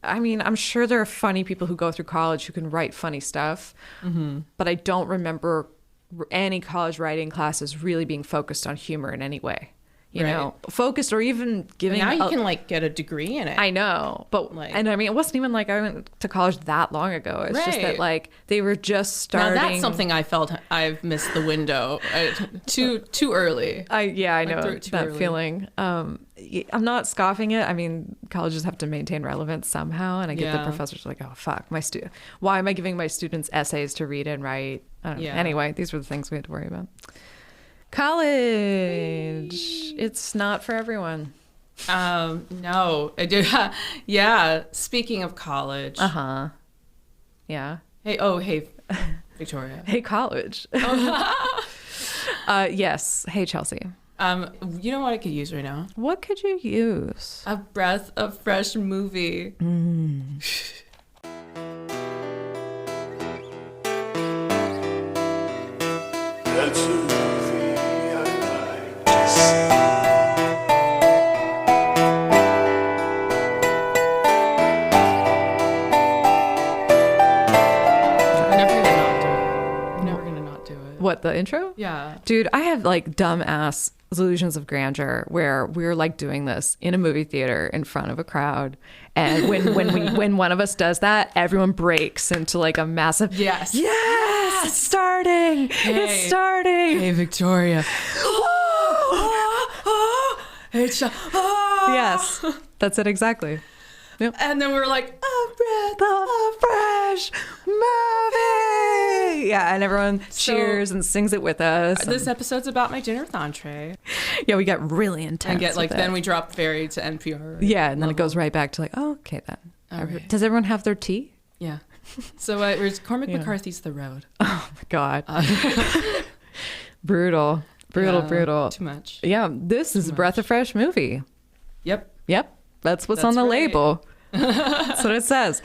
I mean, I'm sure there are funny people who go through college who can write funny stuff, but I don't remember any college writing classes really being focused on humor in any way. You know, focused or even giving. Now you can like get a degree in it. I know, but like, and I mean, it wasn't even like I went to college that long ago. It's just that like they were just starting. Now that's something I felt I've missed the window too early. I know that early. Feeling. I'm not scoffing it. I mean, colleges have to maintain relevance somehow, and I get the professors are like, oh fuck, why am I giving my students essays to read and write? I don't know. Anyway, these were the things we had to worry about. College. It's not for everyone. No, I do. Yeah. Speaking of college. Yeah. Hey, Victoria. Hey, college. Yes. Hey, Chelsea. You know what I could use right now? What could you use? A breath of fresh movie. That's a movie I like to see. I'm never gonna not do it. What, the intro? Yeah. Dude, I have like dumbass illusions of grandeur where we're like doing this in a movie theater in front of a crowd, and when one of us does that, everyone breaks into like a massive yes, it's starting, it's starting. Hey, Victoria. Yes, that's it exactly. Yep. And then we're like, a breath of fresh movie. Yeah, and everyone cheers and sings it with us. This episode's about my dinner with entree. Yeah, we get really intense. And then we drop very to NPR. Yeah, and then it goes right back to like, oh, okay then. Right. Does everyone have their tea? Yeah. So where's Cormac McCarthy's The Road? Oh my God. Brutal. Too much. Yeah, this is a breath of fresh movie. Yep. That's what's on the label. That's what it says.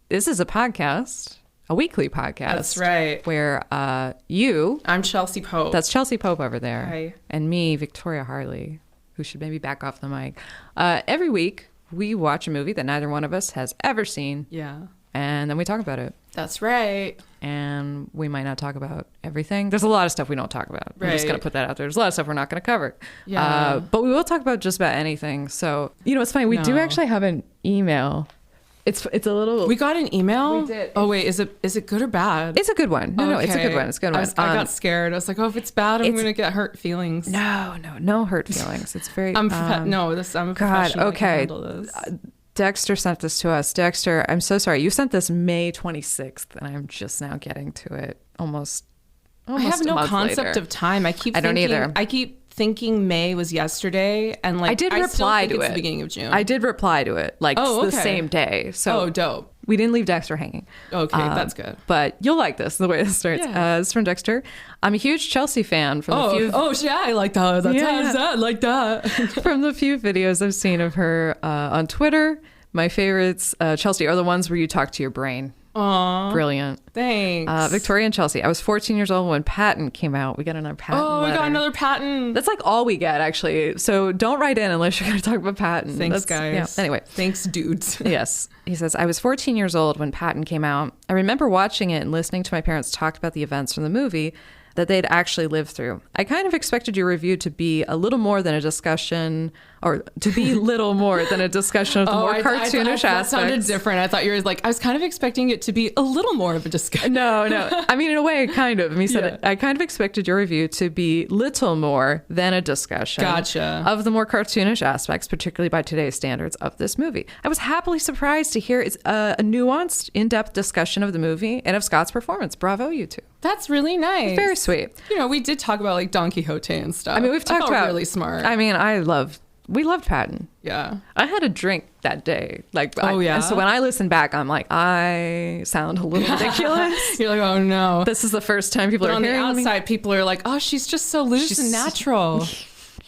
This is a podcast, a weekly podcast. That's right. Where I'm Chelsea Pope. That's Chelsea Pope over there. Hi. And me, Victoria Harley, who should maybe back off the mic. Every week, we watch a movie that neither one of us has ever seen. Yeah. And then we talk about it. That's right. And we might not talk about everything. There's a lot of stuff we don't talk about. Right. We're just going to put that out there. There's a lot of stuff we're not going to cover. Yeah. But we will talk about just about anything. So, it's funny. We do actually have an email. It's a little... We got an email? We did. Oh, wait. Is it good or bad? It's a good one. No, it's a good one. It's a good one. I got scared. I was like, if it's bad, I'm going to get hurt feelings. No hurt feelings. It's very... I'm a professional. God, okay. I can handle this. Dexter sent this to us. Dexter, I'm so sorry. You sent this May 26th, and I'm just now getting to it almost I have no concept later. Of time. I don't either. I keep thinking May was yesterday, and like I did reply to it. The beginning of June. I did reply to it the same day. So dope. We didn't leave Dexter hanging. Okay, that's good. But you'll like this, the way this starts. Yeah. It's from Dexter. I'm a huge Chelsea fan from the few... yeah, I like that. I like that. From the few videos I've seen of her on Twitter, my favorites, Chelsea, are the ones where you talk to your brain. Aww. Brilliant. Thanks. Victoria and Chelsea. I was 14 years old when Patton came out. We got another Patton letter. We got another Patton. That's like all we get, actually. So don't write in unless you're going to talk about Patton. Thanks, guys. Yeah. Anyway. Thanks, dudes. Yes. He says, I was 14 years old when Patton came out. I remember watching it and listening to my parents talk about the events from the movie that they'd actually lived through. I kind of expected your review to be a little more than a discussion, or to be little more than a discussion of the more cartoonish aspects. That sounded different. I thought you were like, I was kind of expecting it to be a little more of a discussion. No. I mean, in a way, kind of. He said, I kind of expected your review to be little more than a discussion of the more cartoonish aspects, particularly by today's standards, of this movie. I was happily surprised to hear it's a nuanced, in-depth discussion of the movie and of Scott's performance. Bravo, you two. That's really nice. It's very sweet. We did talk about like Don Quixote and stuff. I mean, we've talked about really smart. I mean, we loved Patton. Yeah. I had a drink that day. And so when I listen back, I'm like, I sound a little ridiculous. You're like, oh no. This is the first time people are hearing me. On the outside, people are like, oh, she's just so loose and natural.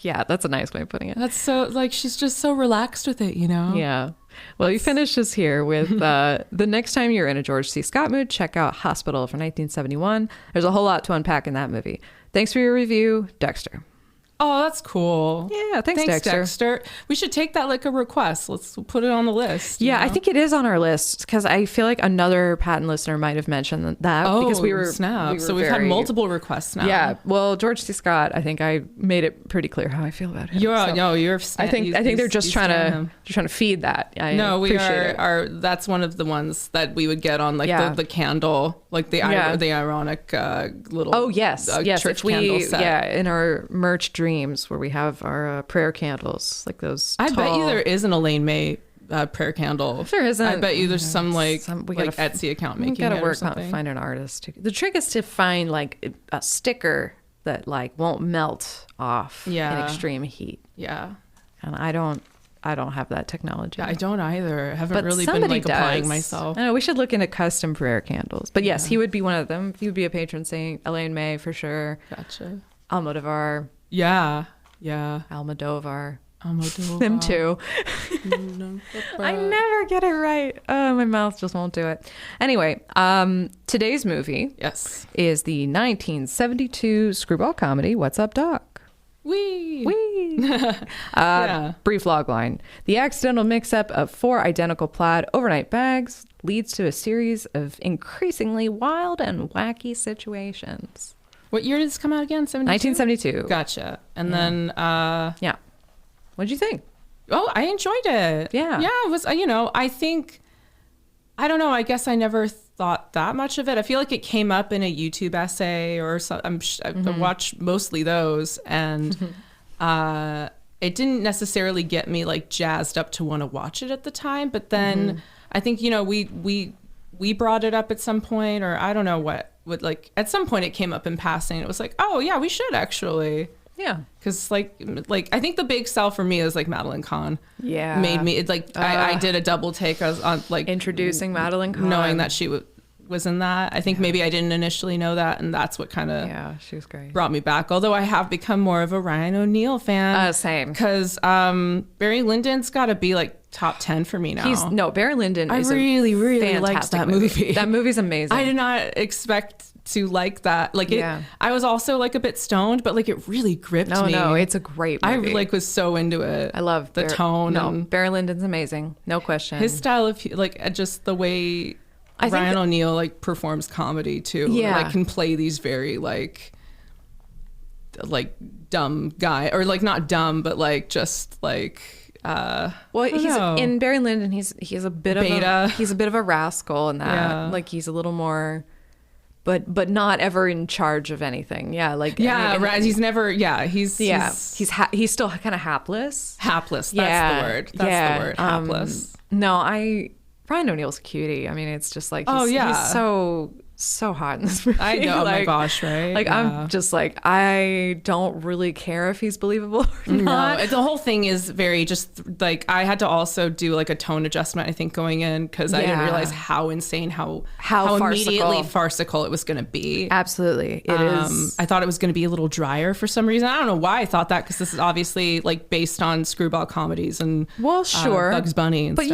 Yeah, that's a nice way of putting it. That's so, like, she's just so relaxed with it, Yeah. Well, he finishes here with the next time you're in a George C. Scott mood, check out Hospital from 1971. There's a whole lot to unpack in that movie. Thanks for your review, Dexter. Oh, that's cool. Yeah, thanks Dexter. We should take that like a request. Let's put it on the list. Yeah, I think it is on our list because I feel like another Patton listener might have mentioned that because we were so we've had multiple requests now. Yeah, well, George C. Scott, I think I made it pretty clear how I feel about him. I think they're just trying to feed that. We are. That's one of the ones that we would get on like the candle, like the ironic little. Oh yes, church candle set. In our merch dreams where we have our prayer candles, like those. I bet you there is an Elaine May prayer candle. If there isn't, I bet you there's some Etsy account making. We gotta work on find an artist. The trick is to find like a sticker that like won't melt off in extreme heat. Yeah, and I don't have that technology. Yeah, I don't either. I haven't really been like applying myself. I know we should look into custom prayer candles. But yes, he would be one of them. He would be a patron saint. Elaine May for sure. Gotcha. Almodovar. Yeah. Almodovar. Them too. I never get it right. Oh, my mouth just won't do it. Anyway, today's movie is the 1972 screwball comedy, What's Up, Doc? Wee. Brief log line. The accidental mix-up of 4 identical plaid overnight bags leads to a series of increasingly wild and wacky situations. What year did this come out again? 1972. Gotcha. And then... What'd you think? Oh, I enjoyed it. Yeah. Yeah, it was, I think... I don't know. I guess I never thought that much of it. I feel like it came up in a YouTube essay or something. I watched mostly those, and it didn't necessarily get me like jazzed up to want to watch it at the time. But then I think we brought it up at some point, or I don't know what like at some point it came up in passing. It was like, oh yeah, we should actually. Yeah, because like I think the big sell for me is like MADELINE KAHN. Yeah, made me I did a double take. I was on like introducing MADELINE KAHN, knowing that she was in that. I think maybe I didn't initially know that, and that's what kind of she was great, brought me back. Although I have become more of a Ryan O'Neal fan. Same, because Barry Lyndon's got to be like top 10 for me now. Barry Lyndon. I really liked that movie. That movie's amazing. I did not expect to like that. Like I was also like a bit stoned, but like it really gripped me. No, it's a great movie. I like was so into it. I love the tone. No, Barry Lyndon's amazing. No question. His style of like just the way Ryan O'Neal like performs comedy too. Yeah, like can play these very like dumb guy, or like not dumb, but like just like. In Barry Lyndon, he's a bit beta. He's a bit of a rascal in that. Like he's a little more. But not ever in charge of anything. Yeah, like right. He's never. Yeah, he's still kind of hapless. Hapless. That's the word. That's the word. Hapless. Ryan O'Neal's a cutie. I mean, it's just like he's so hot in this movie. I know. Oh my gosh, right? Like I'm just like I don't really care if he's believable or not. No, the whole thing is very just like I had to also do like a tone adjustment. I think going in because I didn't realize how insane, how immediately farcical it was going to be. Absolutely, it is. I thought it was going to be a little drier for some reason. I don't know why I thought that because this is obviously like based on screwball comedies and Bugs Bunny and stuff.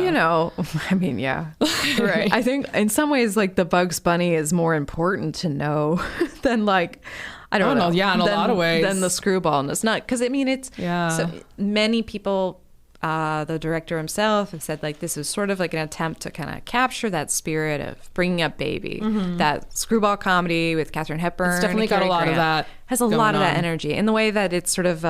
But I mean, yeah, right. I think in some ways like the Bugs Bunny is more important to know than like I don't know. Yeah, in a lot of ways than the screwball. And it's not because I mean it's so many people. The director himself have said like this is sort of like an attempt to kind of capture that spirit of bringing up baby, that screwball comedy with Katharine Hepburn. It's definitely got a lot of that. Has a lot of that energy in the way that it's sort of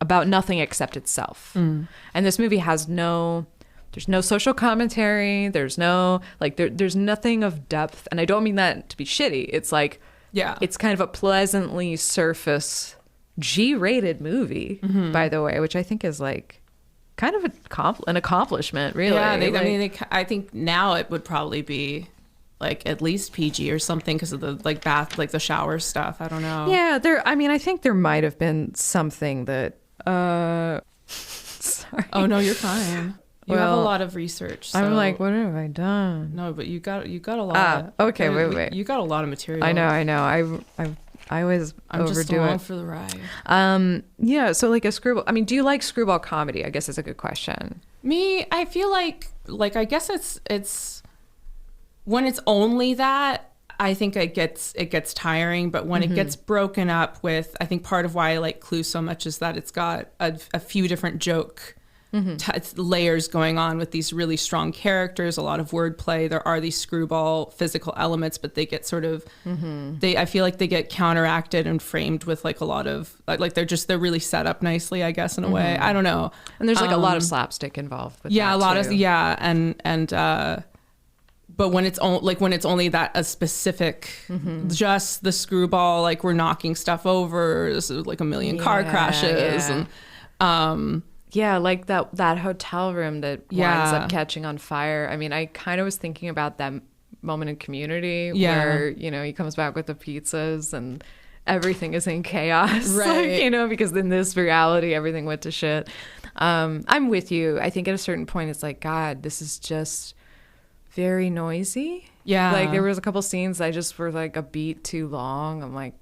about nothing except itself. And this movie has there's no social commentary. There's no there's nothing of depth, and I don't mean that to be shitty. It's like it's kind of a pleasantly surface G-rated movie, by the way, which I think is like kind of an accomplishment, really. Yeah, I think now it would probably be like at least PG or something because of the the shower stuff. I don't know. Yeah, I think there might have been something that. Sorry. Oh no, you're fine. You have a lot of research. So. I'm like, what have I done? No, but you got a lot. Okay, wait. You got a lot of material. I know. I always overdo it. For the ride. Yeah. So like a screwball. I mean, do you like screwball comedy? I guess is a good question. Me, I feel like I guess it's when it's only that. I think it gets tiring, but when it gets broken up with, I think part of why I like Clue so much is that it's got a few different joke layers going on with these really strong characters, a lot of wordplay. There are these screwball physical elements, but they get sort of, I feel like they get counteracted and framed with like a lot of, like they're really set up nicely, I guess, in a way. I don't know. And there's like a lot of slapstick involved with yeah, that a lot too. of, and but when it's only that a specific, just the screwball, like we're knocking stuff over, there's like a million car crashes and, yeah, like that hotel room that winds up catching on fire. I mean, I kind of was thinking about that moment in Community where, you know, he comes back with the pizzas and everything is in chaos, right? Like, you know, because in this reality, everything went to shit. I'm with you. I think at a certain point, it's like, God, this is just very noisy. Yeah. Like there was a couple scenes I just were like a beat too long. I'm like,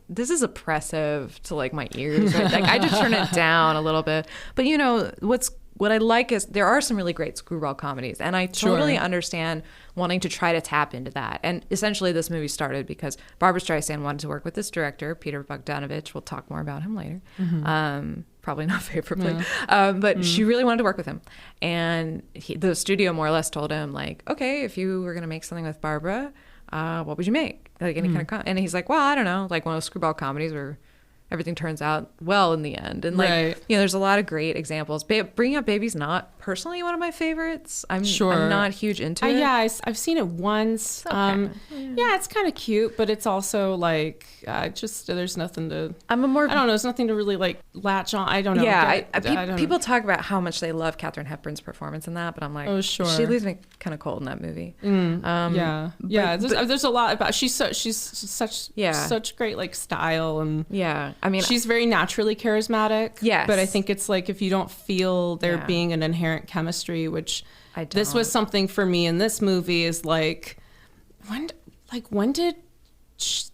this is oppressive to like my ears. Right? Like I just turn it down a little bit. But you know, what I like is there are some really great screwball comedies, and I totally understand wanting to try to tap into that. And essentially this movie started because Barbra Streisand wanted to work with this director, Peter Bogdanovich. We'll talk more about him later. Probably not favorably, but she really wanted to work with him. And the studio more or less told him, like, okay, if you were going to make something with Barbara, what would you make? Like any kind of and he's like, well, I don't know, like one of those screwball comedies where everything turns out well in the end. And like, you know, there's a lot of great examples. Bringing Up Baby's not personally one of my favorites. I'm not huge into it. Yeah, I've seen it once. Yeah, it's kind of cute, but it's also like, just there's nothing to, I don't know, there's nothing to really like latch on. I don't know. Yeah, people talk about how much they love Katharine Hepburn's performance in that, but I'm like, oh, sure. She leaves me kind of cold in that movie. There's a lot about, she's such great like style, and I mean, she's very naturally charismatic. Yes. But I think it's like if you don't feel there being an inherent chemistry, which this was something for me in this movie, is like when did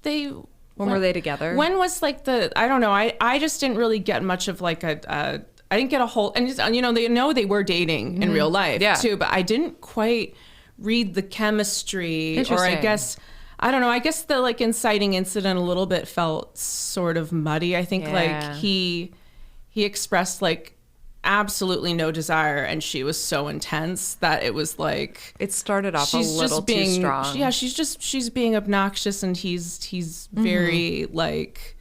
they when were they together? When was like I don't know, I just didn't really get much of like I didn't get a whole, and just, you know they were dating in real life too, but I didn't quite read the chemistry, or I guess I don't know. I guess the like inciting incident a little bit felt sort of muddy. I think like he expressed like absolutely no desire, and she was so intense that it was like it started off a little too strong. Yeah, she's being obnoxious, and he's very like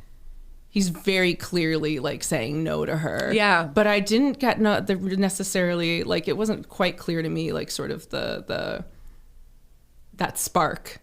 he's very clearly like saying no to her. Yeah, but I didn't get necessarily like it wasn't quite clear to me like sort of the that spark.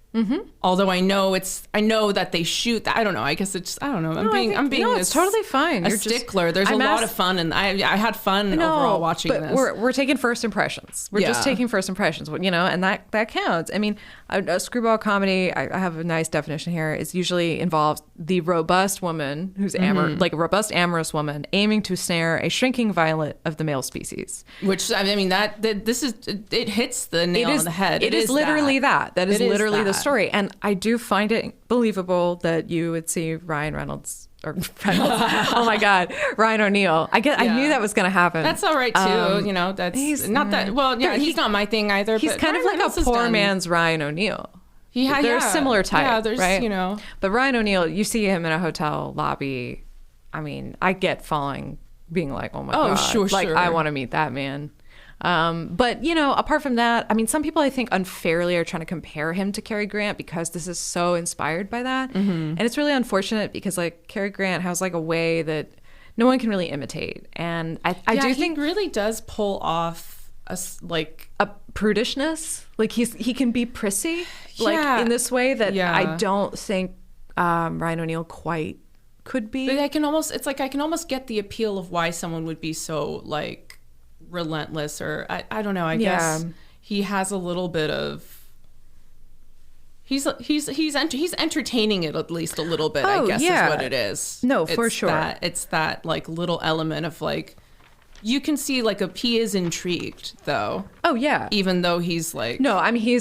Although I know that they shoot. I don't know. I guess it's. I don't know. I'm being. No, it's totally fine. You're stickler. There's a lot of fun, and I had fun overall watching but this. We're taking first impressions. We're just taking first impressions. You know, and that counts. I mean, a screwball comedy. I have a nice definition here. It usually involves the robust woman who's like a robust amorous woman aiming to snare a shrinking violet of the male species. Which I mean this is it hits the nail on the head. It is literally that. That is literally the story. And I do find it believable that you would see Ryan Reynolds. Oh my God, Ryan O'Neal. I knew that was going to happen. That's all right too. You know, that's not that. Well, yeah, he's not my thing either. He's but kind Ryan of like Reynolds a poor man's Ryan O'Neal. They're similar type, right? You know, but Ryan O'Neal, you see him in a hotel lobby. I mean, I get being like, oh my God, sure, I want to meet that man. But, you know, apart from that, I mean, some people I think unfairly are trying to compare him to Cary Grant because this is so inspired by that. And it's really unfortunate because like Cary Grant has like a way that no one can really imitate. And I do think he really does pull off a prudishness. Like he can be prissy like in this way that I don't think Ryan O'Neal quite could be. But I can almost get the appeal of why someone would be so like relentless, or I don't know. I guess he has a little bit of he's entertaining it at least a little bit. I guess is what it is. No, for sure. It's that like little element of like you can see like he is intrigued though. Oh yeah. Even though he's like I mean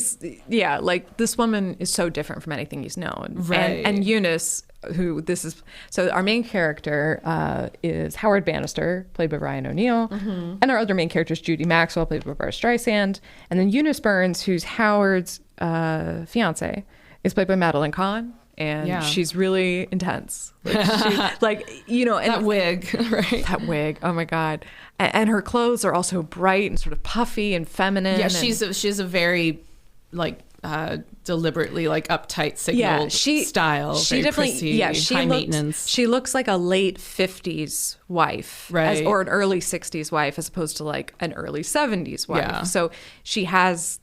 like this woman is so different from anything he's known. Right. And Eunice, so our main character is Howard Bannister, played by Ryan O'Neal, and our other main character is Judy Maxwell, played by Barbra Streisand, and then Eunice Burns, who's Howard's fiance is played by Madeline Kahn. And she's really intense. Like, you know, and that wig, right? That wig. Oh my God. And her clothes are also bright and sort of puffy and feminine. Yeah, she's a very like deliberately like uptight signal style. She definitely prissy, high maintenance. She looks like a late 50s wife, right? Or an early 60s wife, as opposed to like an early 70s wife. Yeah. So she has.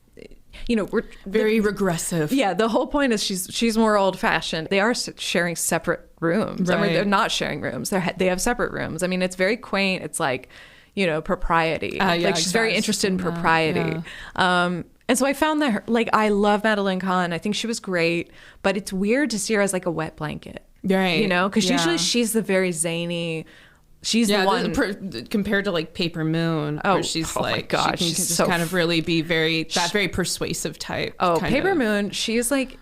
You know, we're very regressive. Yeah, the whole point is she's more old-fashioned. They are sharing separate rooms. Right. I mean, they're not sharing rooms. They have separate rooms. I mean, it's very quaint. It's like, you know, propriety. Like she's very interested in propriety. Yeah. And so I found that I love Madeline Kahn. I think she was great, but it's weird to see her as like a wet blanket. Right. You know, because usually she's the very zany. She's the one compared to like Paper Moon, where she's like, God, she can just kind of really be very persuasive type. Oh, Paper Moon, she's like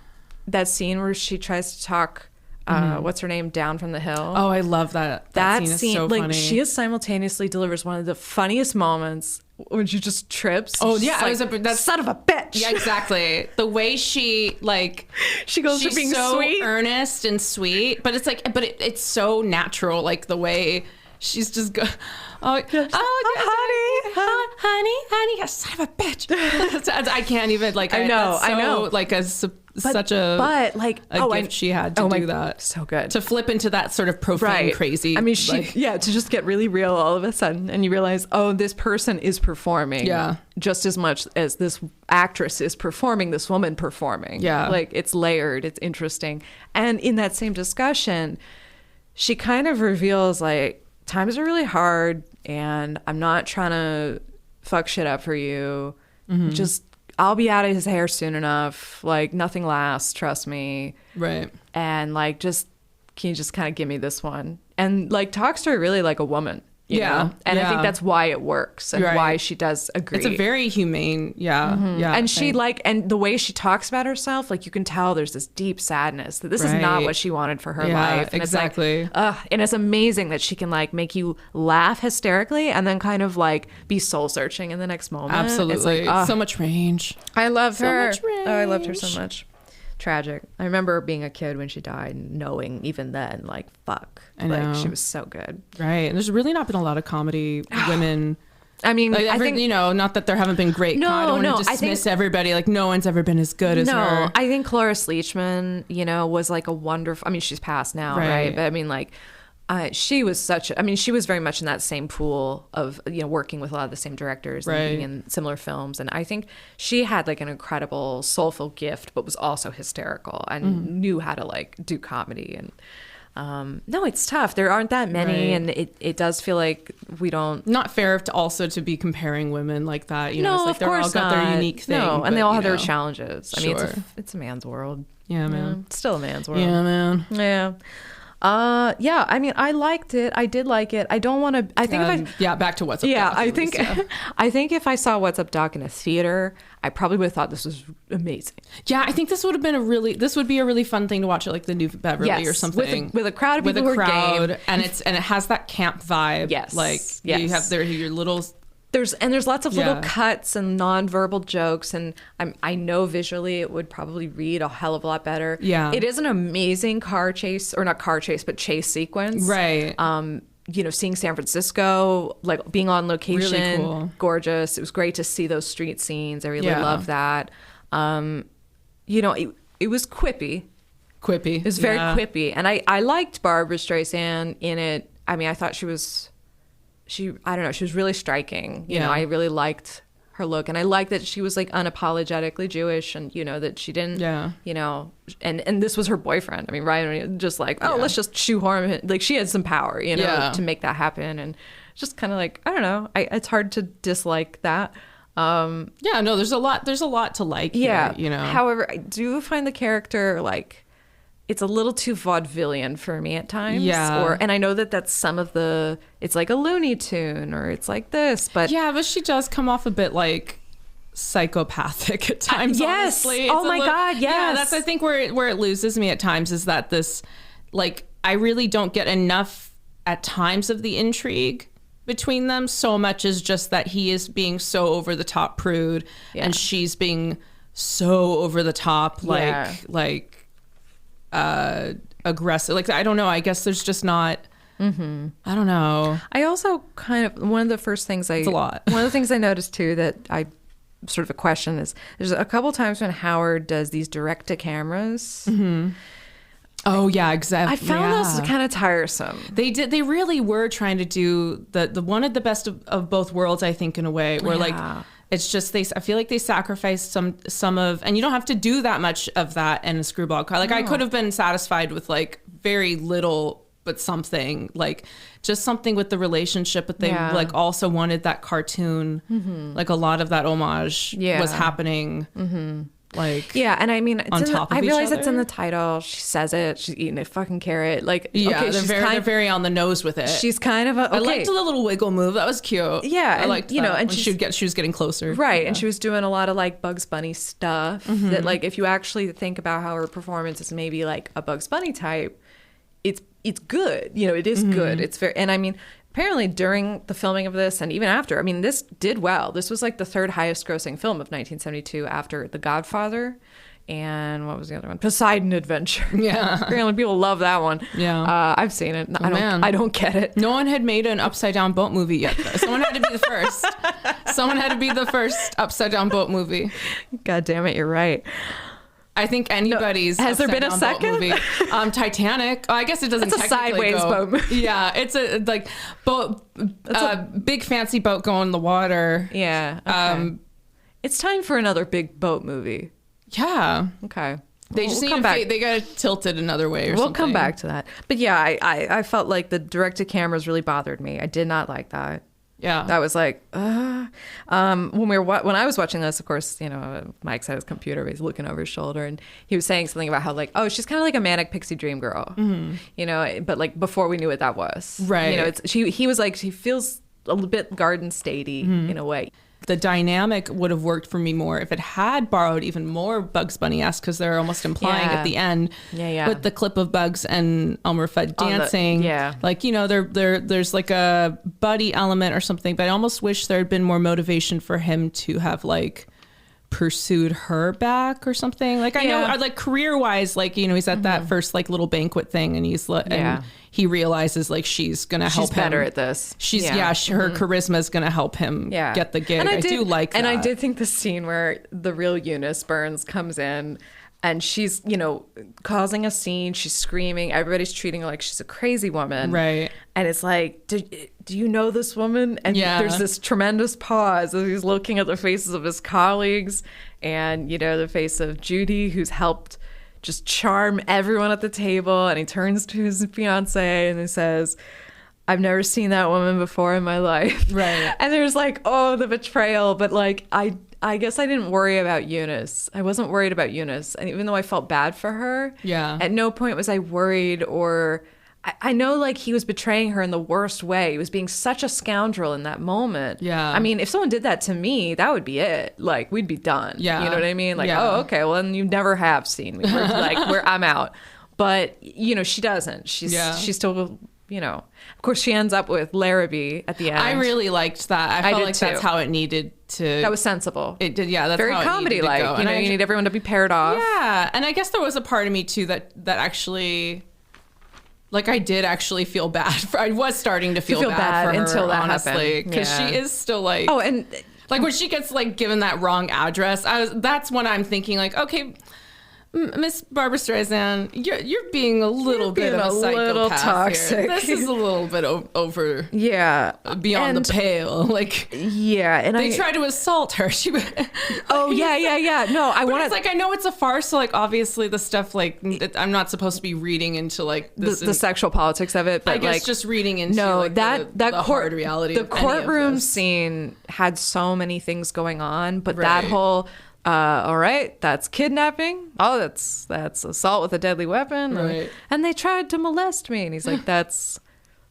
that scene where she tries to talk, what's her name, down from the hill. Oh, I love that. That scene is so like funny. She simultaneously delivers one of the funniest moments when she just trips. Oh yeah, like, that son of a bitch. Yeah, exactly. The way she goes from being so sweet, earnest and sweet, but it's like, it's so natural, like the way. She's just go, honey, son of a bitch. I can't even like. I know. Like such a gift she had to do that. So good to flip into that sort of profane, crazy. I mean, to just get really real all of a sudden, and you realize, oh, this person is performing, just as much as this actress is performing. This woman performing, like it's layered, it's interesting, and in that same discussion, she kind of reveals like. Times are really hard, and I'm not trying to fuck shit up for you. Mm-hmm. Just, I'll be out of his hair soon enough. Like, nothing lasts, trust me. Right. And, like, can you just kind of give me this one? And, like, talks to her really like a woman. You know? And I think that's why it works and why she does agree. It's a very humane, and she and the way she talks about herself, like you can tell there's this deep sadness that this is not what she wanted for her life. And exactly. It's like, and it's amazing that she can like make you laugh hysterically and then kind of like be soul searching in the next moment. Absolutely. It's like, so much range. I love her. So much range. Oh, I loved her so much. Tragic. I remember being a kid when she died and knowing even then, like, fuck. I know. Like, she was so good. Right. And there's really not been a lot of comedy women. I mean, like, I think, you know, not that there haven't been great. I don't want to dismiss everybody. Like, no one's ever been as good as her. No, I think Cloris Leachman, you know, was like a wonderful, I mean, she's passed now, right? But I mean, like, she was she was very much in that same pool of, you know, working with a lot of the same directors and being in similar films. And I think she had like an incredible soulful gift, but was also hysterical and knew how to like do comedy. And no, it's tough. There aren't that many. And it does feel like we don't. Not fair to be comparing women like that. You know, it's like of they're all got their unique thing. No, and they all have their challenges. I mean, it's a man's world. Yeah, man. It's still a man's world. Yeah, man. Yeah. I mean, I liked it. I did like it. I don't want to. I think back to What's Up. Yeah, Doc, I think I think if I saw What's Up Doc in a theater, I probably would have thought this was amazing. Yeah, I think this would be a really fun thing to watch at like the New Beverly or something with a crowd of people who are game. and it has that camp vibe. Yes, like you have your little. There's lots of little cuts and nonverbal jokes, and I know visually it would probably read a hell of a lot better. Yeah, it is an amazing chase sequence. Right. You know, seeing San Francisco, like being on location, really cool. Gorgeous. It was great to see those street scenes. I really love that. You know, it was quippy. Quippy. It was very quippy, and I liked Barbra Streisand in it. I mean, I thought she was really striking. You know, I really liked her look, and I liked that she was like unapologetically Jewish, and you know that she didn't, you know, and this was her boyfriend. I mean, Ryan just like, let's just shoehorn him. Like she had some power, you know, to make that happen, and just kind of like, I don't know, it's hard to dislike that. There's a lot to like. Yeah, here, you know. However, I do find the character like. It's a little too vaudevillian for me at times. Yeah. And I know that that's some of it's like a Looney Tune or it's like this, but. Yeah, but she does come off a bit like psychopathic at times. Yes. Honestly. Oh my God. Yes. Yeah, that's, I think, where it loses me at times is that this, like, I really don't get enough at times of the intrigue between them so much as just that he is being so over the top prude and she's being so over the top, aggressive. Like, I don't know. I guess there's just not. I don't know. I also kind of, one of the first things it's a lot. One of the things I noticed too that I sort of a question is, there's a couple times when Howard does these direct to cameras. Oh yeah, exactly. I found those kind of tiresome. They really were trying to do the one of the best of both worlds, I think, in a way, where like it's just I feel like they sacrificed some of, and you don't have to do that much of that in a screwball car. Like I could have been satisfied with like very little, but something, like just something with the relationship, but they like also wanted that cartoon, like a lot of that homage was happening. Like, and I mean, on top of I realize each other. it's in the title. She says it. She's eating a fucking carrot. Like, they're very on the nose with it. She's kind of I liked the little wiggle move. That was cute. Yeah, I liked that. And she was getting closer. Right, and she was doing a lot of like Bugs Bunny stuff. That like, if you actually think about how her performance is maybe like a Bugs Bunny type, it's good. You know, it is good. It's very, and I mean, apparently during the filming of this and even after, I mean, this did well. This was like the third highest grossing film of 1972 after The Godfather. And what was the other one? Poseidon Adventure. Yeah. Apparently people love that one. Yeah. I've seen it. I don't get it. No one had made an upside down boat movie yet, though. Someone had to be the first. Someone had to be the first upside down boat movie. God damn it, you're right. I think anybody's. Has there been a second movie? Titanic. Oh, I guess it doesn't. It's a sideways boat movie. Yeah, it's a like boat, big fancy boat going in the water. Yeah. Okay. It's time for another big boat movie. Yeah. Okay. They just need they got to tilt it another way or something. We'll come back to that. But yeah, I felt like the direct to cameras really bothered me. I did not like that. Yeah, that was like, when I was watching this, of course, you know, Mike's at his computer, but he's looking over his shoulder, and he was saying something about how like, oh, she's kind of like a manic pixie dream girl, you know, but like before we knew what that was, right? You know, he was like, she feels a little bit Garden Statey in a way. The dynamic would have worked for me more if it had borrowed even more Bugs Bunny-esque, because they're almost implying at the end with the clip of Bugs and Elmer Fudd dancing. Like, you know, there's like a buddy element or something, but I almost wish there had been more motivation for him to have like pursued her back or something. Like I know, like career-wise, like, you know, he's at that first like little banquet thing, and he's and he realizes like she's gonna help him. She's better at this. Her charisma is gonna help him get the gig. And I do like that. And I did think the scene where the real Eunice Burns comes in and she's, you know, causing a scene, she's screaming, everybody's treating her like she's a crazy woman. Right. And it's like, do you know this woman? And there's this tremendous pause as he's looking at the faces of his colleagues and, you know, the face of Judy, who's helped just charm everyone at the table. And he turns to his fiance and he says, I've never seen that woman before in my life. Right. And there's like, oh, the betrayal. But like, I guess I didn't worry about Eunice. I wasn't worried about Eunice. And even though I felt bad for her, at no point was I worried, or I know like he was betraying her in the worst way. He was being such a scoundrel in that moment. Yeah. I mean, if someone did that to me, that would be it. Like, we'd be done. Yeah. You know what I mean? Like, oh, okay, well, then you never have seen me. I'm out. But, you know, she doesn't. She's still, you know, of course she ends up with Larrabee at the end. I really liked that. I felt like that's how it needed to. That was sensible. It did, yeah. That's very comedy-like. You know, you need everyone to be paired off. Yeah, and I guess there was a part of me too that actually, like, I did actually feel bad. I was starting to feel bad for her until that honestly, because she is still like. Oh, and like when she gets like given that wrong address, that's when I'm thinking like, okay, Miss Barbara Streisand, you're being a little bit of a psychopath, little toxic here. This is a little bit over, beyond the pale. Like, and they try to assault her. No, I want to. It's like, I know it's a farce, so like obviously the stuff like I'm not supposed to be reading into like this the sexual politics of it, but I guess like just reading into the hard reality. The courtroom scene had so many things going on, but that whole. All right, that's kidnapping. Oh, that's assault with a deadly weapon. Right. And they tried to molest me. And he's like, that's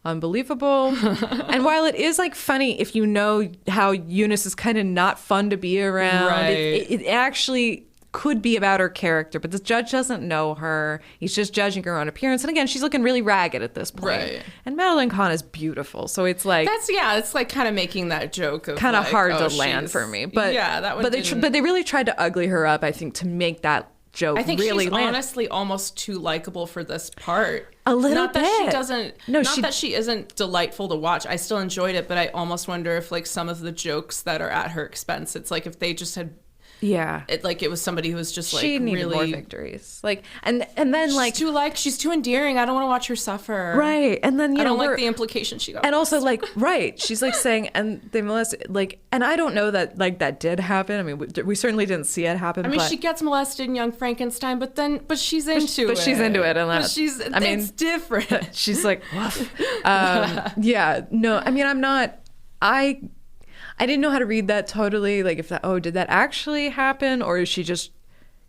unbelievable. And while it is like funny, if you know how Eunice is kind of not fun to be around, it actually could be about her character, but the judge doesn't know her. He's just judging her on appearance. And again, she's looking really ragged at this point. Right. And Madeline Kahn is beautiful. So it's like... it's like kind of making that joke of kind of like, hard to land for me. But yeah, that one but they really tried to ugly her up, I think, to make that joke. I think really she's land. Honestly almost too likable for this part. A little not bit. That she doesn't. No, that she isn't delightful to watch. I still enjoyed it, but I almost wonder if like some of the jokes that are at her expense, it's like if they just had. Yeah, it was somebody who was just like she needed really more victories. Like and then she's too endearing. I don't want to watch her suffer. Right, and then I don't like the implication she got. And also like she's like saying and they molested and I don't know that like that did happen. I mean, we certainly didn't see it happen. I mean, she gets molested in Young Frankenstein, but she's into it. But she's into it, and it's different. She's like, yeah, no. I mean, I didn't know how to read that totally. Like, if did that actually happen? Or is she just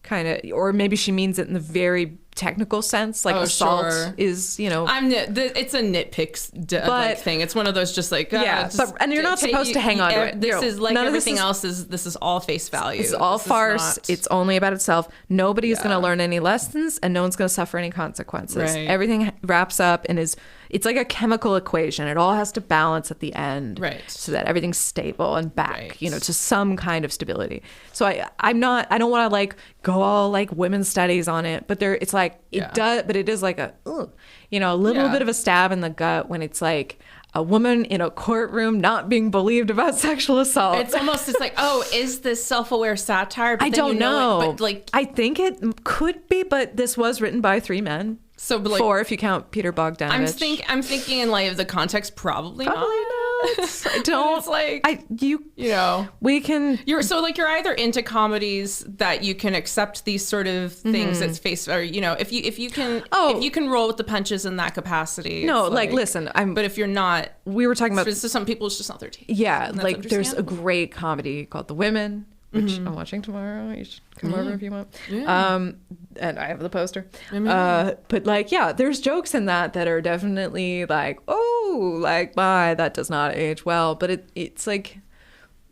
kind of, or maybe she means it in the very technical sense, like assault is, it's a nitpick thing. It's one of those just like, and you're not supposed to hang on to it. This is like everything else this is all face value. It's all farce. It's only about itself. Nobody is going to learn any lessons and no one's going to suffer any consequences. Right. Everything wraps up and it's like a chemical equation. It all has to balance at the end, right? So that everything's stable and back, to some kind of stability. So I don't want to like go all like women's studies on it, but it's like it does, but it is like a little bit of a stab in the gut when it's like a woman in a courtroom not being believed about sexual assault. It's like, is this self-aware satire? But I don't know. But like, I think it could be, but this was written by 3 men. So like, 4 if you count Peter Bogdanovich. I'm thinking in light of the context, probably not. I don't. It's like we can. You're either into comedies that you can accept these sort of things as face, or if you can roll with the punches in that capacity. No, listen, But if you're not, we were talking about. For some people, it's just not their taste. Yeah, like there's a great comedy called The Women, which I'm watching tomorrow. You should come over if you want. Yeah. And I have the poster. But there's jokes in that are definitely like, that does not age well. But it's like,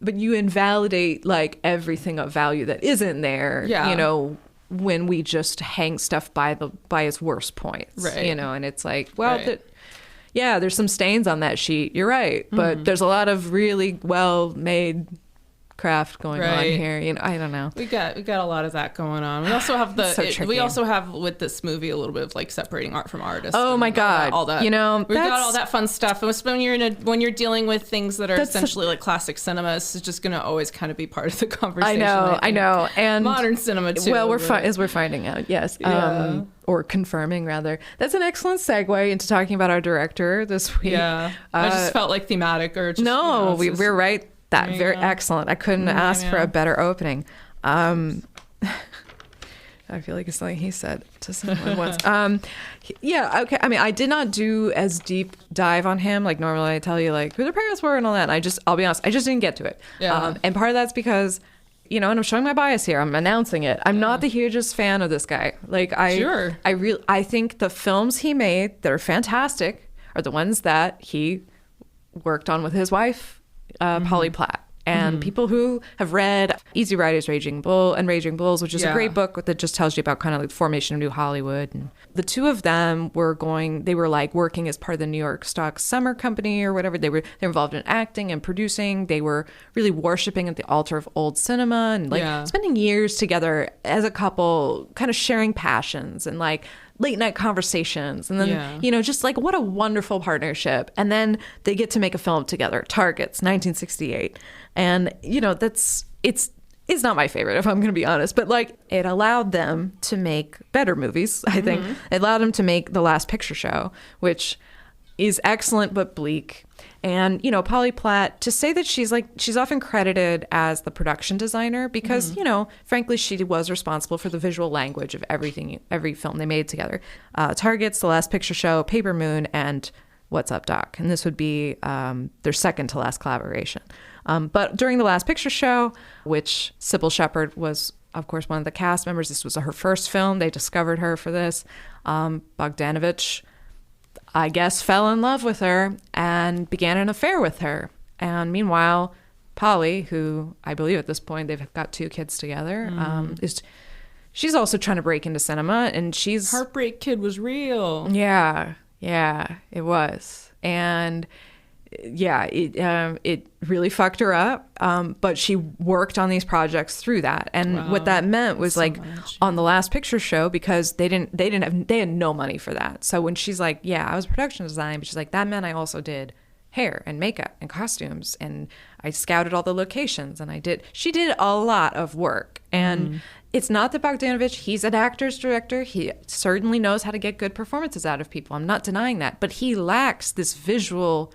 but you invalidate like everything of value that isn't there. Yeah. When we just hang stuff by its worst points. Right. And it's like, there's some stains on that sheet. You're right, but there's a lot of really well made craft going on here. I don't know. We got a lot of that going on. We also have we also have with this movie a little bit of like separating art from artists. Oh my god, all that. We've got all that fun stuff. And when you're dealing with things that are essentially like classic cinema, it's just going to always kind of be part of the conversation. I know, and modern cinema too. Well, as we're finding out, yes, or confirming rather. That's an excellent segue into talking about our director this week. Yeah, I just felt like thematic or just, we're right. Very excellent. I couldn't ask for a better opening. I feel like it's something he said to someone once. Okay. I mean, I did not do as deep dive on him. Like normally I tell you like who their parents were and all that. And I'll be honest, I just didn't get to it. Yeah. And part of that's because, and I'm showing my bias here. I'm announcing it. I'm not the hugest fan of this guy. Like I think the films he made that are fantastic are the ones that he worked on with his wife, Polly Platt. And people who have read Easy Riders, Raging Bulls, which is a great book that just tells you about kind of like the formation of New Hollywood. And the two of them were like working as part of the New York Stock Summer Company or whatever. They're involved in acting and producing. They were really worshiping at the altar of old cinema and like spending years together as a couple, kind of sharing passions and like late night conversations. And then, just like what a wonderful partnership. And then they get to make a film together, Targets, 1968. And, it's not my favorite, if I'm going to be honest, but like it allowed them to make better movies, I think. It allowed them to make The Last Picture Show, which is excellent but bleak. And, Polly Platt, to say that she's often credited as the production designer because, frankly, she was responsible for the visual language of every film they made together. Targets, The Last Picture Show, Paper Moon, and What's Up, Doc? And this would be their second to last collaboration. But during The Last Picture Show, which Sybil Shepherd was, of course, one of the cast members, this was her first film. They discovered her for this. Bogdanovich, I guess, fell in love with her and began an affair with her. And meanwhile, Polly, who I believe at this point they've got 2 kids together, she's also trying to break into cinema, and she's... Heartbreak Kid was real. Yeah, it was. And yeah, it really fucked her up. But she worked on these projects through that. And what that meant was on the Last Picture Show, because they had no money for that. So when she's like, yeah, I was production design, but she's like, that meant I also did hair and makeup and costumes, and I scouted all the locations, and she did a lot of work. And it's not that Bogdanovich, he's an actor's director. He certainly knows how to get good performances out of people. I'm not denying that, but he lacks this visual,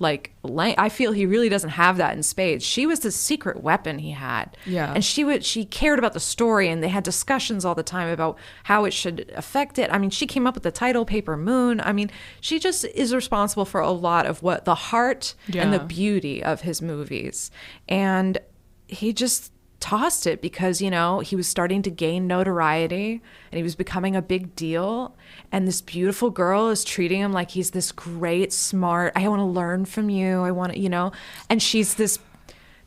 I feel he really doesn't have that in spades. She was the secret weapon he had. Yeah. And she cared about the story, and they had discussions all the time about how it should affect it. I mean, she came up with the title, Paper Moon. I mean, she just is responsible for a lot of what the heart and the beauty of his movies. And he just tossed it because, he was starting to gain notoriety and he was becoming a big deal. And this beautiful girl is treating him like he's this great, smart, I want to learn from you. I want to, and she's this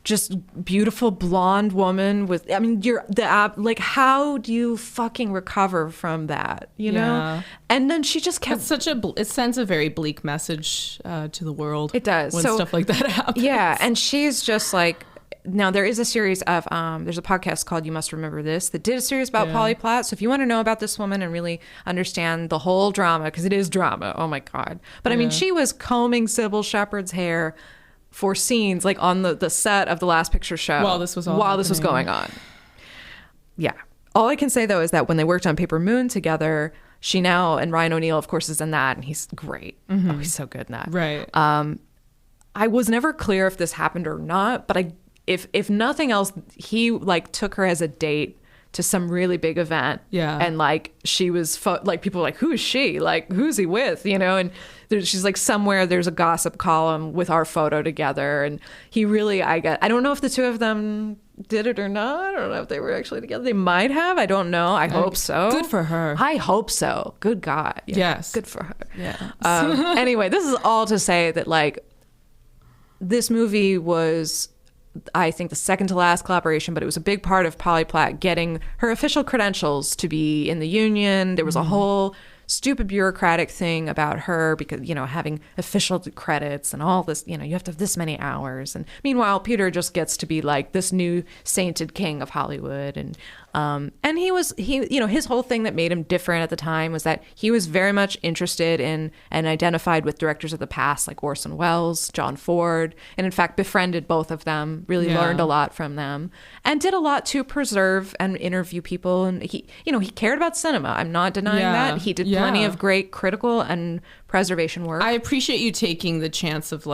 just beautiful blonde woman with, I mean, how do you fucking recover from that, you know? And then she just kept... It sends a very bleak message to the world. It does. When stuff like that happens. Yeah, and she's just like... Now, there is a series of, there's a podcast called You Must Remember This that did a series about Polly Platt. So if you want to know about this woman and really understand the whole drama, because it is drama, oh my God. But I mean, she was combing Sybil Shepherd's hair for scenes like on the set of the Last Picture Show. While this was going on. Yeah. All I can say, though, is that when they worked on Paper Moon together, she now, and Ryan O'Neal, of course, is in that, and he's great. Mm-hmm. Oh, he's so good in that. Right. I was never clear if this happened or not, but if nothing else, he took her as a date to some really big event. Yeah. And she was people were like, who is she? Who's he with? And she's somewhere there's a gossip column with our photo together. And he really, I don't know if the 2 of them did it or not. I don't know if they were actually together. They might have. I don't know. I hope so. Good for her. I hope so. Good God. Yeah. Yes. Good for her. Yeah. Anyway, this is all to say that this movie was, I think, the second to last collaboration, but it was a big part of Polly Platt getting her official credentials to be in the union. There was a whole stupid bureaucratic thing about her because, having official credits and all this, you have to have this many hours. And meanwhile, Peter just gets to be this new sainted king of Hollywood. And his whole thing that made him different at the time was that he was very much interested in and identified with directors of the past like Orson Welles, John Ford, and in fact befriended both of them, really learned a lot from them, and did a lot to preserve and interview people. And he cared about cinema. I'm not denying that. He did plenty of great critical and preservation work. I appreciate you taking the chance of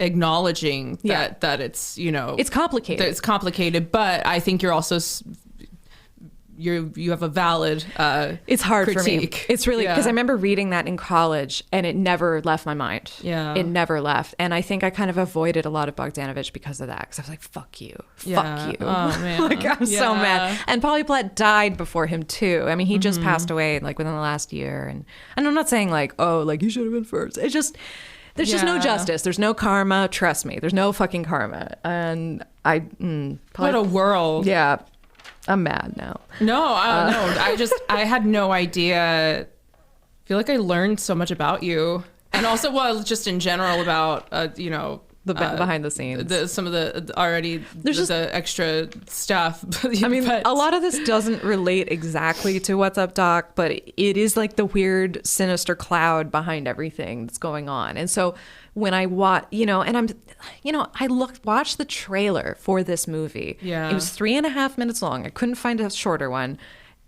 acknowledging that it's, it's complicated. That it's complicated, but I think you're also... You have a valid it's hard critique. For me. It's really because I remember reading that in college and it never left my mind. Yeah, it never left. And I think I kind of avoided a lot of Bogdanovich because of that, because I was like, fuck you. Oh man. I'm so mad. And Polly Platt died before him too. I mean, he just passed away within the last year. And I'm not saying you should have been first. It's just there's just no justice. There's no karma. Trust me. There's no fucking karma. And what a world. Yeah. I'm mad now. No, I had no idea. I feel like I learned so much about you. And also, just in general about, behind the scenes. Some of the extra stuff. I mean, a lot of this doesn't relate exactly to What's Up, Doc, but it is the weird, sinister cloud behind everything that's going on. And so when I watch, watched the trailer for this movie. Yeah. It was 3.5 minutes long. I couldn't find a shorter one.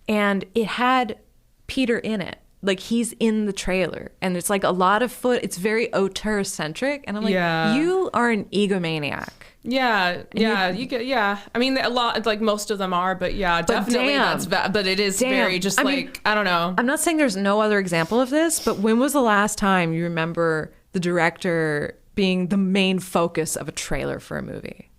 And it had Peter in it. He's in the trailer, and it's a lot of it's very auteur-centric, and I'm like, you are an egomaniac. Yeah. I mean, a lot, most of them are, but definitely but it is very just I don't know. I'm not saying there's no other example of this, but when was the last time you remember the director being the main focus of a trailer for a movie?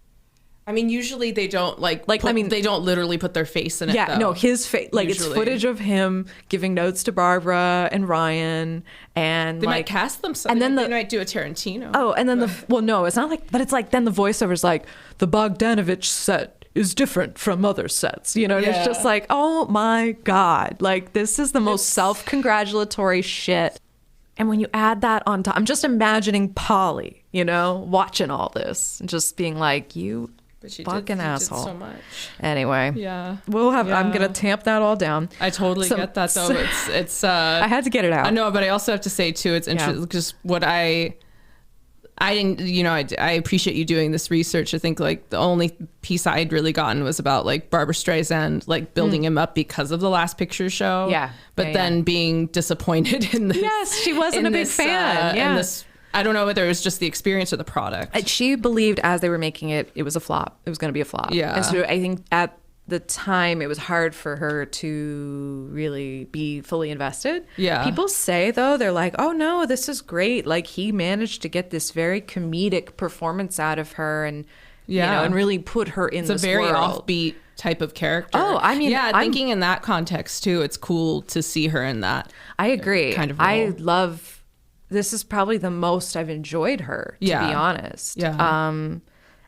I mean, usually they don't they don't literally put their face in it. Yeah, though. no, his face, like Usually. it's footage of him giving notes to Barbara and Ryan, and they might cast them. And then they might do a Tarantino. Oh, and then no, it's not like, but it's like then the voiceover's like the Bogdanovich set is different from other sets, and it's just like, oh my God, like this is the most self-congratulatory shit. And when you add that on top, I'm just imagining Polly, watching all this and just being like, you fucking asshole. Did so much. Anyway, I'm gonna tamp that all down. I totally get that though. It's I had to get it out. I know, but I also have to say too, it's interesting because what I didn't, I appreciate you doing this research. I think like the only piece I'd really gotten was about like Barbara Streisand, like building him up because of the Last Picture Show. Yeah. But then being disappointed in this. Yes, she wasn't a big fan. In this, I don't know whether it was just the experience or the product. She believed as they were making it, it was a flop. It was going to be a flop. Yeah. And so I think at the time it was hard for her to really be fully invested. Yeah. People say though, they're like, oh no, this is great. Like he managed to get this very comedic performance out of her and and really put her in this world. It's a very offbeat type of character. Oh, I mean, thinking in that context too, it's cool to see her in that. I agree. Kind of role. I love, this is probably the most I've enjoyed her, to be honest. Yeah.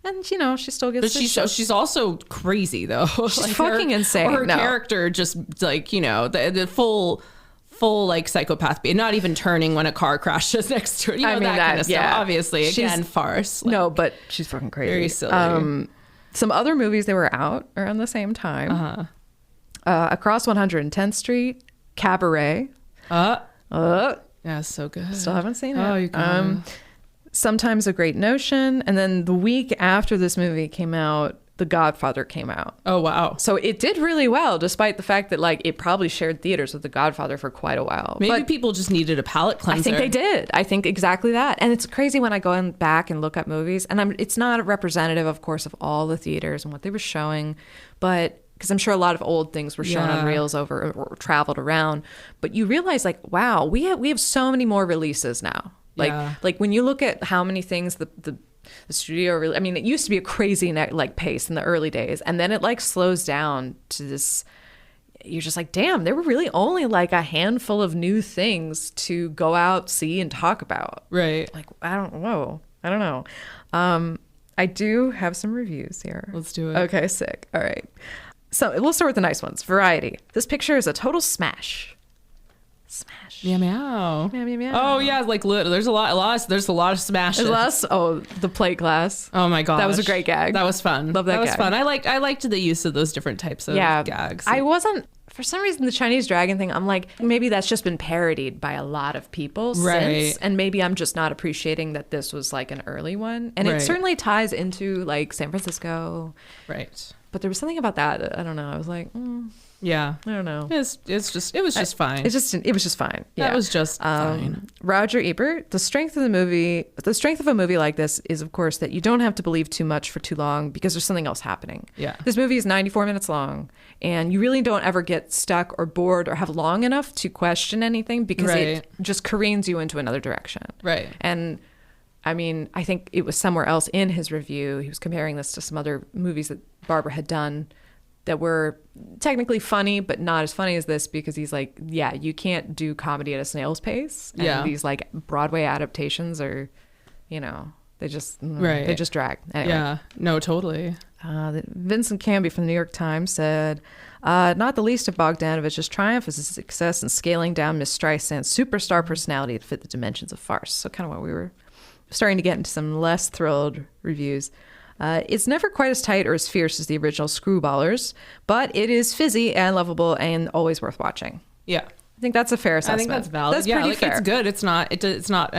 And she still gets. But she's also crazy though. She's fucking insane. Her character just like the full like psychopath. Not even turning when a car crashes next to her. That kind of stuff. Obviously, again, farce. No, but she's fucking crazy. Very silly. Some other movies that were out around the same time. Across 110th Street, Cabaret. Yeah, so good. Still haven't seen it. Oh, you can. Sometimes a Great Notion, and then the week after this movie came out, The Godfather came out. Oh wow! So it did really well, despite the fact that like it probably shared theaters with The Godfather for quite a while. Maybe people just needed a palate cleanser. I think they did. I think exactly that. And it's crazy when I go back and look at movies, and it's not representative, of course, of all the theaters and what they were showing, but because I'm sure a lot of old things were shown on reels or traveled around. But you realize like, wow, we have so many more releases now. Like when you look at how many things the studio really, I mean, it used to be a crazy like pace in the early days, and then it like slows down to this. You're just like, damn, there were really only like a handful of new things to go out, see, and talk about. Right. Like I don't know. I do have some reviews here. Let's do it. Okay, sick. All right. So we'll start with the nice ones. Variety. This picture is a total smash. Smash. Meow meow. Meow meow meow. Oh yeah, like there's a lot of smashes. The plate glass. Oh my god, that was a great gag. That was fun. Love that. That was gag. fun. I liked the use of those different types of gags. I wasn't, for some reason, the Chinese dragon thing. I'm like, maybe that's just been parodied by a lot of people since, and maybe I'm just not appreciating that this was like an early one, and it certainly ties into like San Francisco. Right. But there was something about that I don't know. I was like, yeah, I don't know. It was just fine. It was just fine. Yeah. That was just fine. Roger Ebert, the strength of a movie like this is, of course, that you don't have to believe too much for too long because there's something else happening. Yeah. This movie is 94 minutes long, and you really don't ever get stuck or bored or have long enough to question anything because it just careens you into another direction. Right. And I mean, I think it was somewhere else in his review, he was comparing this to some other movies that Barbara had done that were technically funny, but not as funny as this, because he's like, yeah, you can't do comedy at a snail's pace. And these like Broadway adaptations are, they just drag. Anyway. Yeah, no, totally. Vincent Canby from the New York Times said, not the least of Bogdanovich's triumph is his success in scaling down Miss Streisand's superstar personality to fit the dimensions of farce. So kind of what we were starting to get into some less thrilled reviews. It's never quite as tight or as fierce as the original Screwballers, but it is fizzy and lovable and always worth watching. Yeah. I think that's a fair assessment. I think that's valid. That's pretty fair. It's good. It's not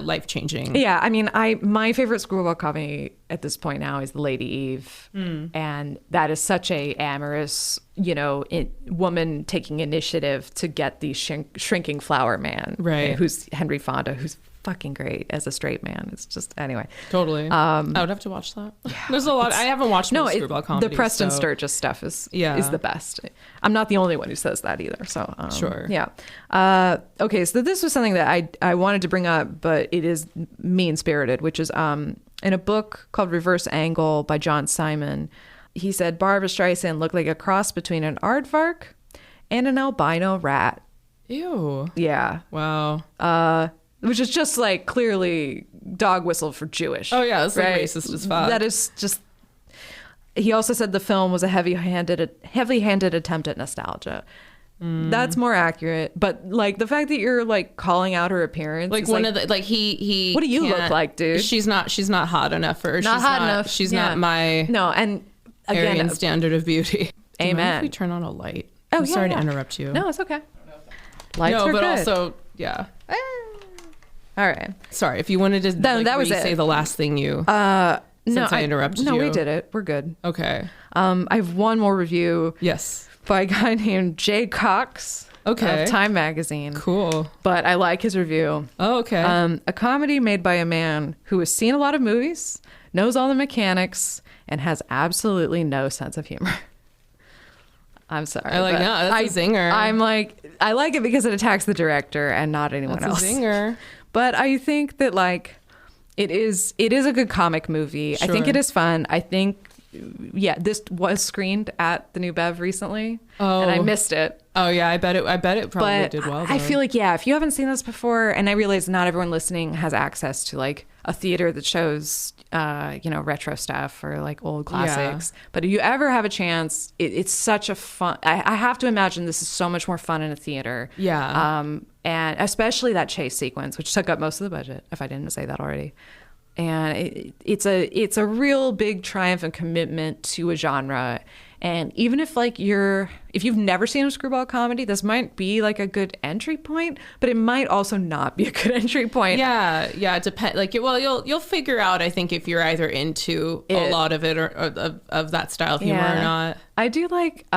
life-changing. Yeah, I mean, my favorite screwball comedy at this point now is The Lady Eve. And that is such a amorous, woman taking initiative to get the shrinking flower man. Right. Who's Henry Fonda, who's fucking great as a straight man. It's just, anyway. Totally. I would have to watch that. There's a lot. I haven't watched screwball comedy. The Preston Sturges stuff is the best. I'm not the only one who says that either. So sure. Yeah. Okay. So this was something that I wanted to bring up, but it is mean-spirited, which is in a book called Reverse Angle by John Simon. He said Barbra Streisand looked like a cross between an aardvark and an albino rat. Ew. Yeah. Wow. Which is just like clearly dog whistle for Jewish. Oh yeah, it's like racist as fuck. That is just. He also said the film was a heavy-handed attempt at nostalgia. That's more accurate, but like the fact that you're like calling out her appearance, like one of the like he. What do you look like, dude? She's not hot enough for. Not hot enough. She's not my and again Aryan standard of beauty. Amen. If we turn on a light. Oh, I'm sorry to interrupt you. No, it's okay. Lights are but good. Also all right. Sorry, if you wanted to that was say the last thing you since I interrupted you. No, we did it. We're good. Okay. I have one more review. Yes. By a guy named Jay Cox. Okay. Of Time Magazine. Cool. But I like his review. Oh, okay. A comedy made by a man who has seen a lot of movies, knows all the mechanics, and has absolutely no sense of humor. I'm sorry. That's a zinger. I'm like, I like it because it attacks the director and not anyone else. That's a zinger. But I think that like it is a good comic movie. Sure. I think it is fun. I think this was screened at the New Bev recently. Oh. And I missed it. Oh yeah, I bet it probably did well. I feel like if you haven't seen this before, and I realize not everyone listening has access to like a theater that shows retro stuff or like old classics. Yeah. But if you ever have a chance, it's such a fun. I have to imagine this is so much more fun in a theater. Yeah. And especially that chase sequence, which took up most of the budget, if I didn't say that already. And it's a real big triumph and commitment to a genre. And even if if you've never seen a screwball comedy, this might be like a good entry point, but it might also not be a good entry point. Yeah, it depends. You'll figure out, I think, if you're either into a lot of it or of that style of humor or not. I do like.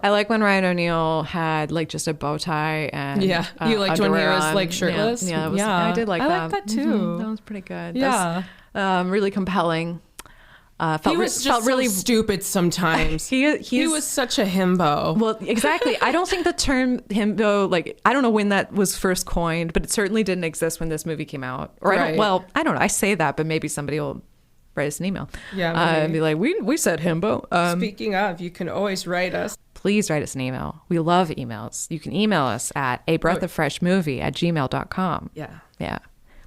I like when Ryan O'Neal had like just a bow tie and you liked when he was like shirtless. Yeah, I did like that. I like that too. Mm-hmm. That was pretty good. Yeah, really compelling. He was just really stupid sometimes. He was such a himbo. Well, exactly. I don't think the term himbo, like, I don't know when that was first coined, but it certainly didn't exist when this movie came out. Or I don't know. I say that, but maybe somebody will write us an email. Yeah, and be like, we said himbo. Speaking of, you can always write us. Please write us an email. We love emails. You can email us at abreathoffreshmovie@gmail.com. Yeah.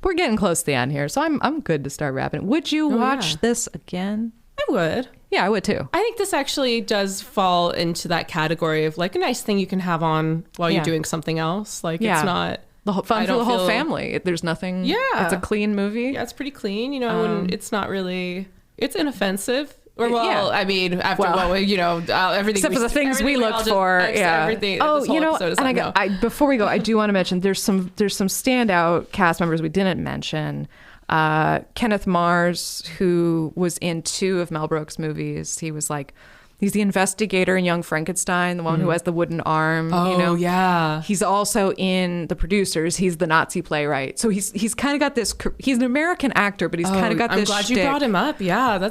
We're getting close to the end here, so I'm good to start wrapping. Would you watch this again? I would. Yeah, I would too. I think this actually does fall into that category of like a nice thing you can have on while you're doing something else. Like it's not fun for the whole family. There's nothing. Yeah, it's a clean movie. Yeah, it's pretty clean. It's not really. It's inoffensive. I mean, after everything except for the things we look for. Everything. Before we go, I do want to mention there's some standout cast members we didn't mention. Kenneth Mars, who was in 2 of Mel Brooks' movies. He's the investigator in Young Frankenstein, the one who has the wooden arm. Oh, yeah. He's also in The Producers. He's the Nazi playwright. So he's kind of got this. He's an American actor, but he's kind of got this. I'm glad you brought him up. Yeah,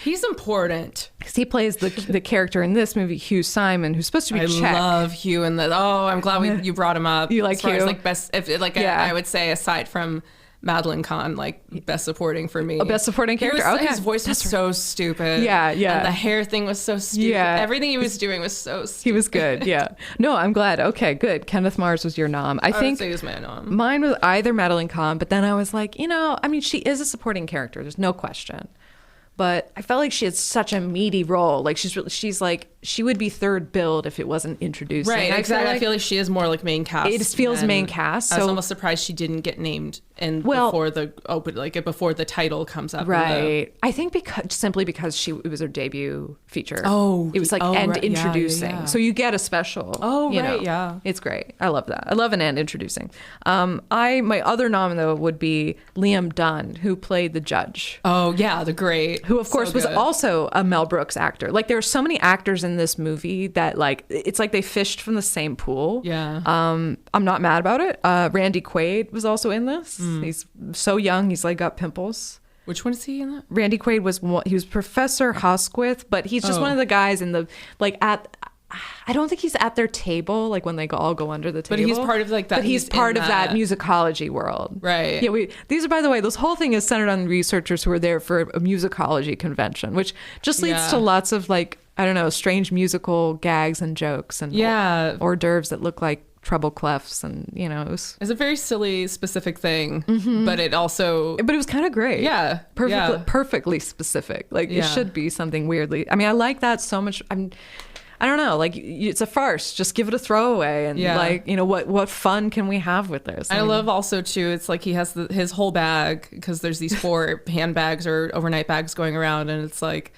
he's important. He plays the character in this movie, Hugh Simon, who's supposed to be Czech. I love Hugh, and I'm glad you brought him up. You like Hugh? I would say aside from MADELINE KAHN, like best supporting for me. A best supporting character. His voice was so stupid. Yeah. And the hair thing was so stupid. Yeah. Everything he was doing was so stupid. He was good. Yeah. No, I'm glad. Okay, good. Kenneth Mars was your nom. I think would say he was my nom. Mine was either MADELINE KAHN, but then I was like, she is a supporting character. There's no question. But I felt like she had such a meaty role. Like she's like, she would be third billed if it wasn't introduced. Right, exactly. I feel like she is more like main cast. It just feels main cast. So I was almost surprised she didn't get named before the title comes up. Right. I think simply because it was her debut feature. Oh, it was introducing. Yeah. So you get a special. Oh, right. Yeah, it's great. I love that. I love an end introducing. My other nom though would be Liam Dunn, who played the judge. Oh yeah, the great. Who of course was also a Mel Brooks actor. Like there are so many actors in in this movie that like it's like they fished from the same pool. Yeah. I'm not mad about it. Randy Quaid was also in this. He's so young. He's like got pimples. Which one is he in that? Randy Quaid he was Professor Hosquith, but he's just one of the guys in the like at. I don't think he's at their table, like when they all go under the table. But he's part of like that. But he's part of that musicology world, right? Yeah. These are, by the way, this whole thing is centered on researchers who are there for a musicology convention, which just leads to lots of like, I don't know, strange musical gags and jokes and hors d'oeuvres that look like treble clefs, and you know, it's a very silly specific thing, but it was kind of great. Yeah, perfectly specific. Like it should be something weirdly. I mean, I like that so much. I don't know, like it's a farce. Just give it a throwaway, and like, you know, what fun can we have with this? I love also too. It's like he has his whole bag, because there's these 4 handbags or overnight bags going around, and it's like.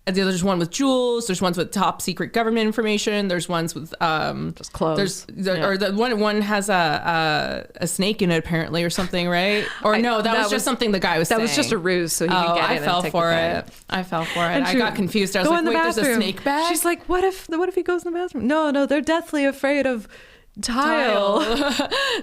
And there's one with jewels. There's ones with top secret government information. There's ones with just clothes. Or the one has a snake in it apparently, or something, right? Or no, that was just something the guy was saying. That was just a ruse so he could get it. I fell for it. I got confused. I was like, wait, there's a snake bag? She's like, what if he goes in the bathroom? No, they're deathly afraid of tile.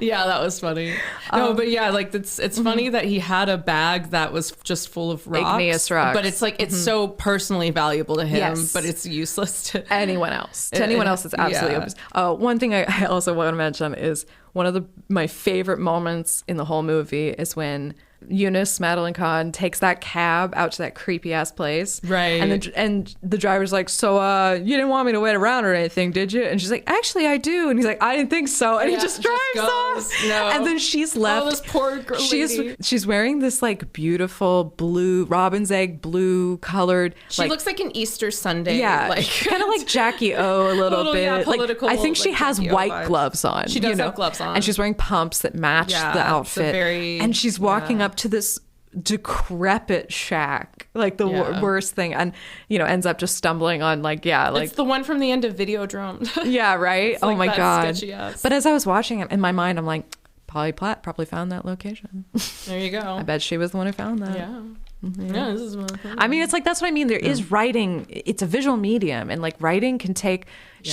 Yeah, that was funny. No, but yeah, like it's funny that he had a bag that was just full of rocks, igneous rocks, but it's like it's so personally valuable to him, but it's useless to anyone else. It's absolutely one thing I also want to mention is one of my favorite moments in the whole movie is when Eunice, MADELINE KAHN, takes that cab out to that creepy ass place, right? And the driver's like, so you didn't want me to wait around or anything, did you? And she's like, actually I do. And he's like, I didn't think so. And he just drives off. No. And then she's left. Oh, this poor girl lady. She's wearing this like beautiful blue robin's egg blue colored. She looks like an Easter Sunday. Yeah, like kind of like Jackie O a little bit. Yeah, political. Like, I think she has Jackie white vibes. gloves on. She does have gloves on, and she's wearing pumps that match the outfit. And she's walking up to this decrepit shack, like the worst thing, and you know, ends up just stumbling on it's the one from the end of Videodrome. Yeah, right. Oh my god. Ass. But as I was watching it in my mind, I'm like, Polly Platt probably found that location. There you go. I bet she was the one who found that. Yeah. Yeah, this is one. I mean, it's like, that's what I mean. There is writing. It's a visual medium, and like writing can take.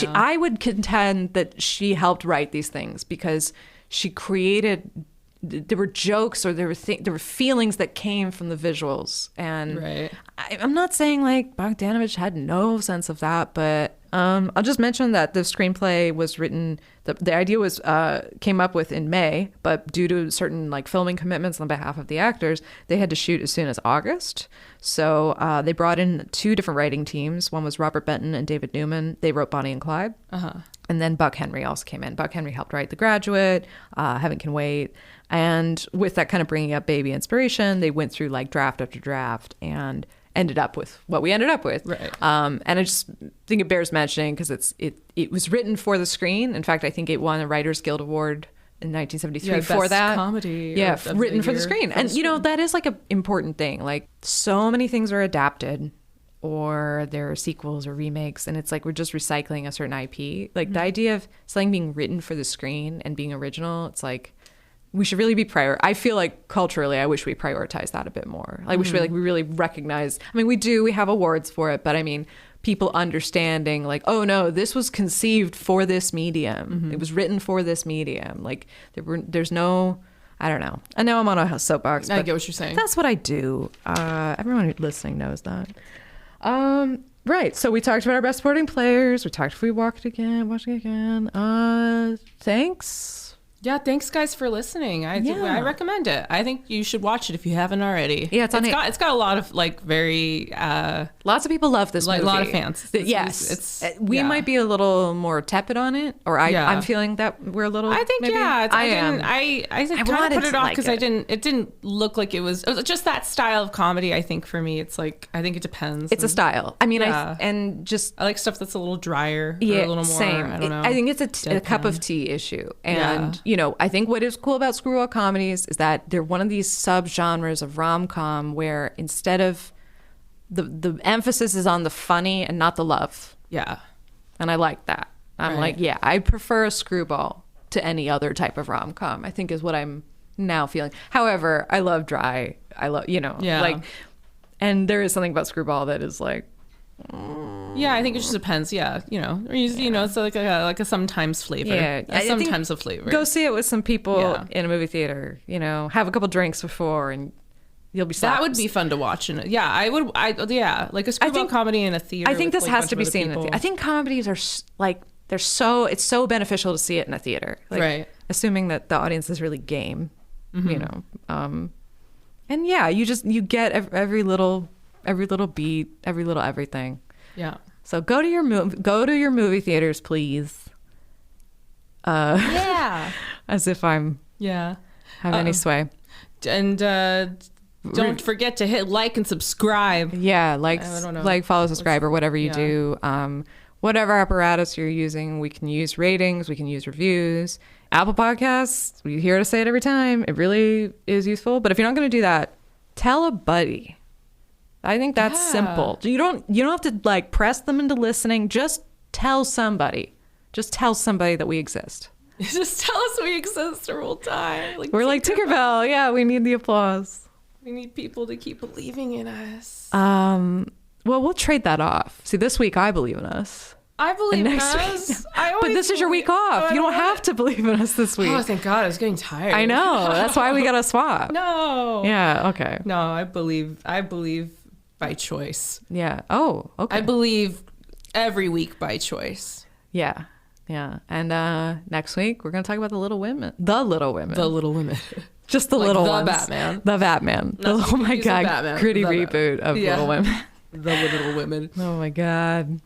I would contend that she helped write these things because she created. There were jokes, or there were feelings that came from the visuals, and I'm not saying like Bogdanovich had no sense of that, but I'll just mention that the screenplay was written. The idea was came up with in May, but due to certain like filming commitments on behalf of the actors, they had to shoot as soon as August. So they brought in 2 different writing teams. One was Robert Benton and David Newman. They wrote Bonnie and Clyde. And then Buck Henry also came in. Buck Henry helped write The Graduate, Heaven Can Wait. And with that kind of bringing up baby inspiration, they went through like draft after draft and ended up with what we ended up with. Right. And I just think it bears mentioning because it was written for the screen. In fact, I think it won a Writers Guild Award in 1973 for that comedy. Yeah, written for the screen. And you know, that is like an important thing. Like so many things are adapted, or there are sequels or remakes, and it's like we're just recycling a certain IP. Like the idea of something being written for the screen and being original, it's like we should really be I feel like culturally, I wish we prioritize that a bit more. Like we really recognize. I mean, we have awards for it, but I mean, people understanding like, oh no, this was conceived for this medium. It was written for this medium. Like there's no. I don't know. I know I'm on a soapbox. I get what you're saying. That's what I do. Everyone listening knows that. Right. So we talked about our best supporting players. We talked if we watch it again. Thanks. Yeah, thanks guys for listening. I recommend it. I think you should watch it if you haven't already. Yeah, it's got a lot of like very lots of people love this movie. A lot of fans. Yes. We might be a little more tepid on it, or I'm feeling that we're a little. I think maybe, I am. I kind of put it off because it didn't look like it was just that style of comedy. I think for me it's like I think it depends. It's a style. I mean, I like stuff that's a little drier. Yeah, or a little more. Same. I don't know. I think it's a cup of tea issue, and you know, I think what is cool about screwball comedies is that they're one of these subgenres of rom-com where instead of the emphasis is on the funny and not the love. Yeah. And I like that. I'm like, yeah, I prefer a screwball to any other type of rom-com, I think is what I'm now feeling. However, I love dry. I love, you know, like, and there is something about screwball that is like, Yeah, I think it just depends. Yeah, you know, it's like a sometimes flavor. Yeah, sometimes a flavor. Go see it with some people in a movie theater. You know, have a couple drinks before, and you'll be slapped. That would be fun to watch. Yeah, I would. Like a screwball comedy in a theater. I think this has to be seen in the theater. I think comedies are like it's so beneficial to see it in a theater. Like, right. Assuming that the audience is really game. You know, and yeah, you get every little beat, every little everything. Yeah. So go to your movie theaters, please. Yeah. As if I'm have any sway. And don't forget to hit like and subscribe. Yeah, like, follow, subscribe, or whatever you do. Whatever apparatus you're using, we can use ratings, we can use reviews. Apple Podcasts, we hear to say it every time. It really is useful. But if you're not going to do that, tell a buddy. I think that's simple. You don't have to like press them into listening. Just tell somebody. Just tell somebody that we exist. Just tell us we exist the whole time. We're like Tinkerbell. Yeah, we need the applause. We need people to keep believing in us. Well, we'll trade that off. See, this week I believe in us. I believe in us. But this is your week off. You don't have to believe in us this week. Oh, thank God. I was getting tired. I know. That's why we got to swap. No. Yeah, okay. No, I believe by choice. Yeah. Oh, okay. I believe every week by choice. Yeah. Yeah. And next week, we're going to talk about the Little Women. The Little Women. The Little Women. Just the little ones. Batman. The Batman. Oh my God. Gritty reboot of Little Women. The Little Women. Oh my God.